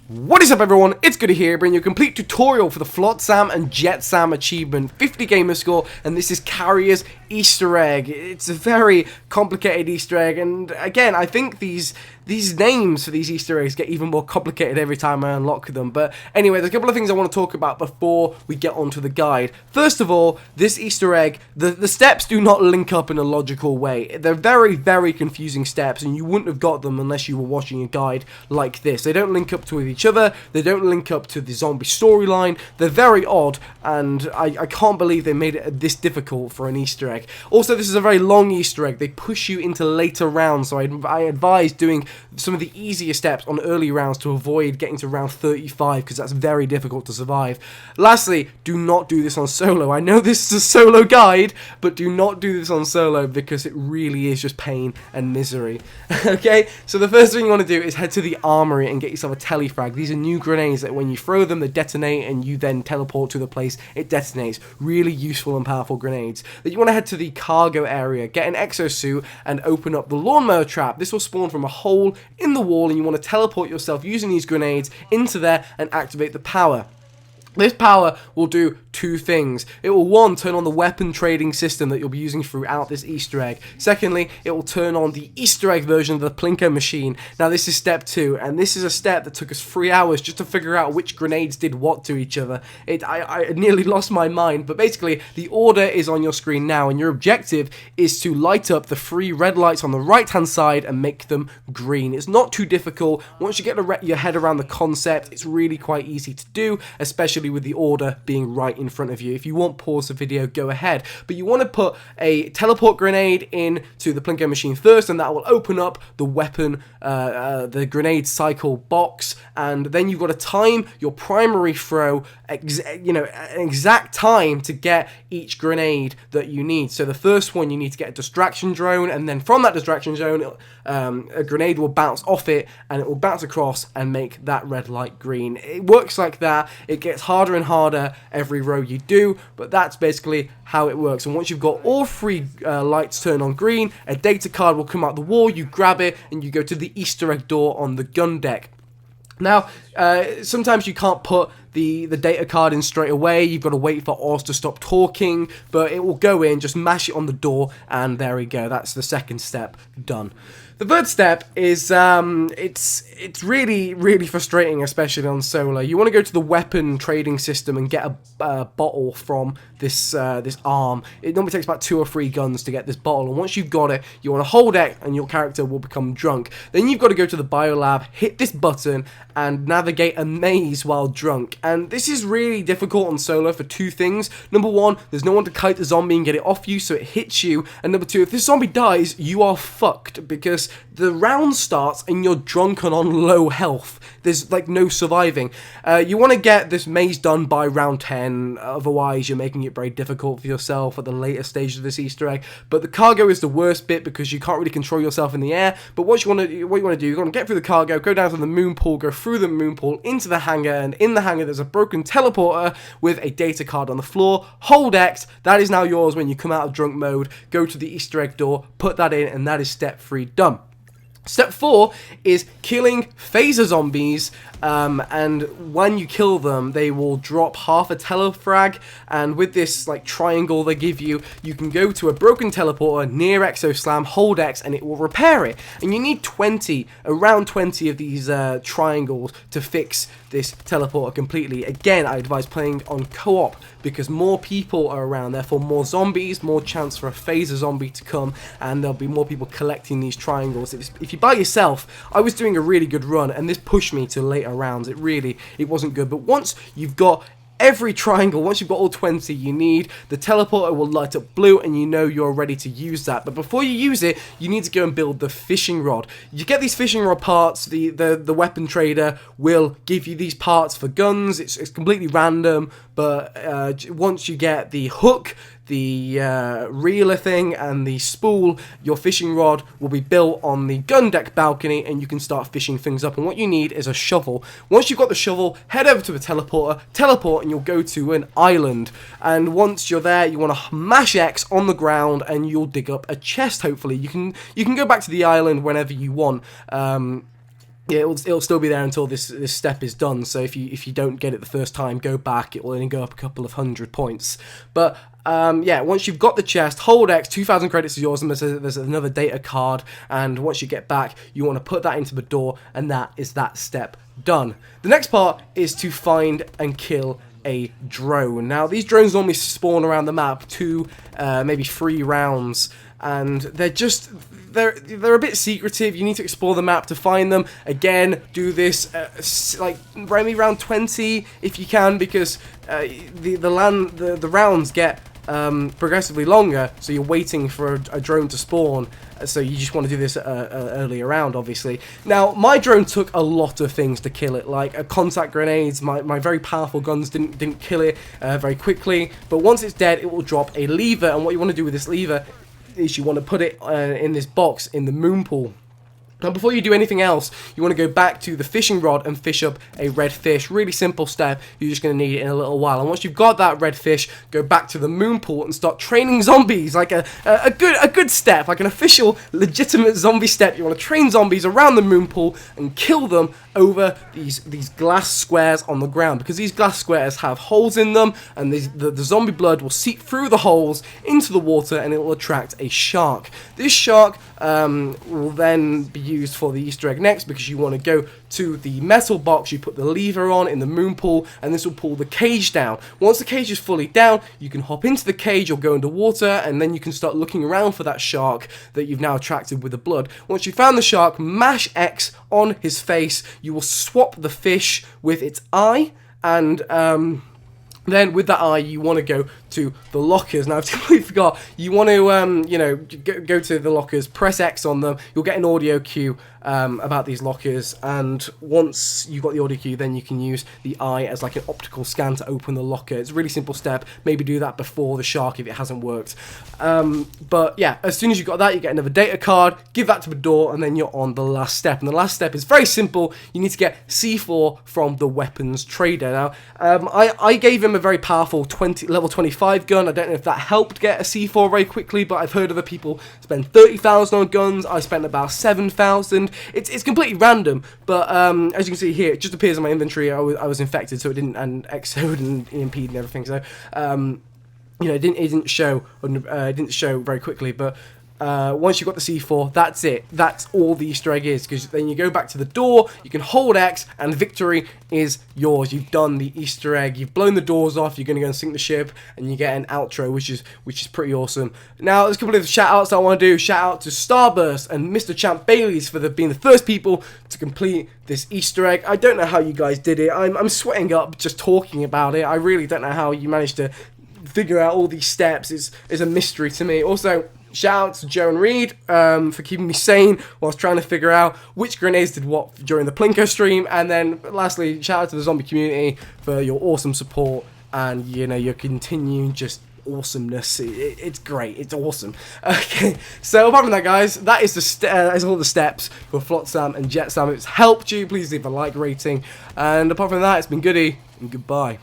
What is up everyone, it's Goody here, bringing you a complete tutorial for the Flotsam and Jetsam achievement, 50 gamer score, and this is Carrier's Easter egg. It's a very complicated Easter egg, and again, I think these names for these Easter eggs get even more complicated every time I unlock them. But anyway, there's a couple of things I want to talk about before we get onto the guide. First of all, this Easter egg, the steps do not link up in a logical way. They're very, very confusing steps, and you wouldn't have got them unless you were watching a guide like this. They don't link up to each other, they don't link up to the zombie storyline, they're very odd, and I can't believe they made it this difficult for an Easter egg. Also, this is a very long Easter egg. They push you into later rounds, so I advise doing some of the easier steps on early rounds to avoid getting to round 35, because that's very difficult to survive. Lastly, do not do this on solo. I know this is a solo guide, but do not do this on solo because it really is just pain and misery. Okay, so the first thing you want to do is head to the armory and get yourself a Telefrag. These are new grenades that when you throw them, they detonate, and you then teleport to the place it detonates. Really useful and powerful grenades. Then you want to head to the cargo area, get an exosuit, and open up the lawnmower trap. This will spawn from a hole in the wall, and you want to teleport yourself using these grenades into there and activate the power. This power will do two things. It will, one, turn on the weapon trading system that you'll be using throughout this Easter egg. Secondly, it will turn on the Easter egg version of the Plinko machine. Now, this is step 2, and this is a step that took us 3 hours just to figure out which grenades did what to each other. I nearly lost my mind, but basically, the order is on your screen now, and your objective is to light up the 3 red lights on the right-hand side and make them green. It's not too difficult. Once you get your head around the concept, it's really quite easy to do, especially with the order being right in front of you. If you want, pause the video, go ahead. But you want to put a teleport grenade into the Plinko machine first, and that will open up the weapon, the grenade cycle box, and then you've got to time your primary throw, an exact time to get each grenade that you need. So the first one, you need to get a distraction drone, and then from that distraction zone, a grenade will bounce off it, and it will bounce across and make that red light green. It works like that. It gets harder and harder every row you do, but that's basically how it works. And once you've got all 3 lights turned on green, a data card will come out the wall, you grab it, and you go to the Easter egg door on the gun deck. Now, sometimes you can't put the data card in straight away. You've got to wait for Oz to stop talking, but it will go in, just mash it on the door, and there we go. That's the second step done. The third step is, it's really, really frustrating, especially on solo. You want to go to the weapon trading system and get a bottle from this arm. It normally takes about 2 or 3 guns to get this bottle, and once you've got it, you want to hold it, and your character will become drunk. Then you've got to go to the biolab, hit this button, and navigate a maze while drunk. And this is really difficult on solo for 2 things. Number 1, there's no one to kite the zombie and get it off you, so it hits you. And number 2, if this zombie dies, you are fucked, because the round starts and you're drunk and on low health. There's like no surviving. You want to get this maze done by round 10, otherwise you're making it very difficult for yourself at the later stage of this Easter egg. But the cargo is the worst bit because you can't really control yourself in the air. But what you want to do, you want to get through the cargo, go down to the moon pool, go through the moon pool into the hangar, and in the hangar there's a broken teleporter with a data card on the floor. Hold X, that is now yours when you come out of drunk mode. Go to the Easter egg door, put that in, and that is step 3 done. Step 4 is killing phaser zombies, and when you kill them, they will drop half a Telefrag, and with this like triangle they give you, you can go to a broken teleporter near Exoslam, hold X, and it will repair it. And you need around 20 of these triangles to fix this teleporter completely. Again, I advise playing on co-op because more people are around, therefore more zombies, more chance for a phaser zombie to come, and there'll be more people collecting these triangles. If you by yourself, I was doing a really good run, and this pushed me to later rounds. It wasn't good. But once you've got every triangle, once you've got all 20 you need, the teleporter will light up blue, and you know you're ready to use that. But before you use it, you need to go and build the fishing rod. You get these fishing rod parts, the weapon trader will give you these parts for guns. It's completely random, but once you get the hook, the reeler thing, and the spool, your fishing rod will be built on the gun deck balcony, and you can start fishing things up. And what you need is a shovel. Once you've got the shovel, head over to the teleporter, teleport, and you'll go to an island. And once you're there, you want to mash X on the ground, and you'll dig up a chest. Hopefully, you can go back to the island whenever you want. yeah, it'll still be there until this step is done. So if you don't get it the first time, go back. It will only go up a couple of 100 points. But yeah, once you've got the chest, hold X, 2,000 credits is yours, and there's another data card. And once you get back, you want to put that into the door, and that is that step done. The next part is to find and kill a drone. Now, these drones normally spawn around the map 2, maybe 3 rounds, and they're a bit secretive. You need to explore the map to find them. Again, do this like maybe round 20 if you can, because the rounds get progressively longer, so you're waiting for a drone to spawn. So you just want to do this earlier round, obviously. Now, my drone took a lot of things to kill it, like contact grenades. My very powerful guns didn't kill it very quickly, but once it's dead, it will drop a lever, and what you want to do with this lever is you want to put it in this box in the moon pool. Now, before you do anything else, you want to go back to the fishing rod and fish up a red fish. Really simple step. You're just going to need it in a little while. And once you've got that red fish, go back to the moon pool and start training zombies. Like a good step, like an official, legitimate zombie step. You want to train zombies around the moon pool and kill them over these glass squares on the ground, because these glass squares have holes in them, and the zombie blood will seep through the holes into the water, and it will attract a shark. This shark will then be used for the Easter egg next, because you want to go to the metal box, you put the lever on in the moon pool, and this will pull the cage down. Once the cage is fully down, you can hop into the cage or go underwater, and then you can start looking around for that shark that you've now attracted with the blood. Once you found the shark, mash X on his face. You will swap the fish with its eye, and then with that eye, you want to go to the lockers. Now, I've totally forgot. You want to, go to the lockers, press X on them. You'll get an audio cue about these lockers, and once you've got the audio cue, then you can use the eye as like an optical scan to open the locker. It's a really simple step. Maybe do that before the shark if it hasn't worked. But yeah, as soon as you've got that, you get another data card, give that to the door, and then you're on the last step. And the last step is very simple. You need to get C4 from the weapons trader. Now, I gave him a very powerful level 25 gun. I don't know if that helped get a C4 very quickly, but I've heard other people spend 30,000 on guns. I spent about 7,000. It's completely random, but as you can see here, it just appears in my inventory. I was infected, so it didn't, and exode and EMP and everything. So it didn't show very quickly, but once you've got the C4, that's it. That's all the Easter egg is, because then you go back to the door, you can hold X, and victory is yours. You've done the Easter egg. You've blown the doors off. You're going to go and sink the ship, and you get an outro, which is pretty awesome. Now, there's a couple of shout-outs I want to do. Shout out to Starburst and Mr. Champ Baileys for being the first people to complete this Easter egg. I don't know how you guys did it. I'm sweating up just talking about it. I really don't know how you managed to figure out all these steps. It's a mystery to me. Also, shout out to Joe and Reed for keeping me sane whilst trying to figure out which grenades did what during the Plinko stream. And then lastly, shout out to the zombie community for your awesome support and your continuing just awesomeness. It's great. It's awesome. Okay, so apart from that, guys, that is all the steps for Flotsam and Jetsam. If it's helped you, please leave a like rating. And apart from that, it's been goody and goodbye.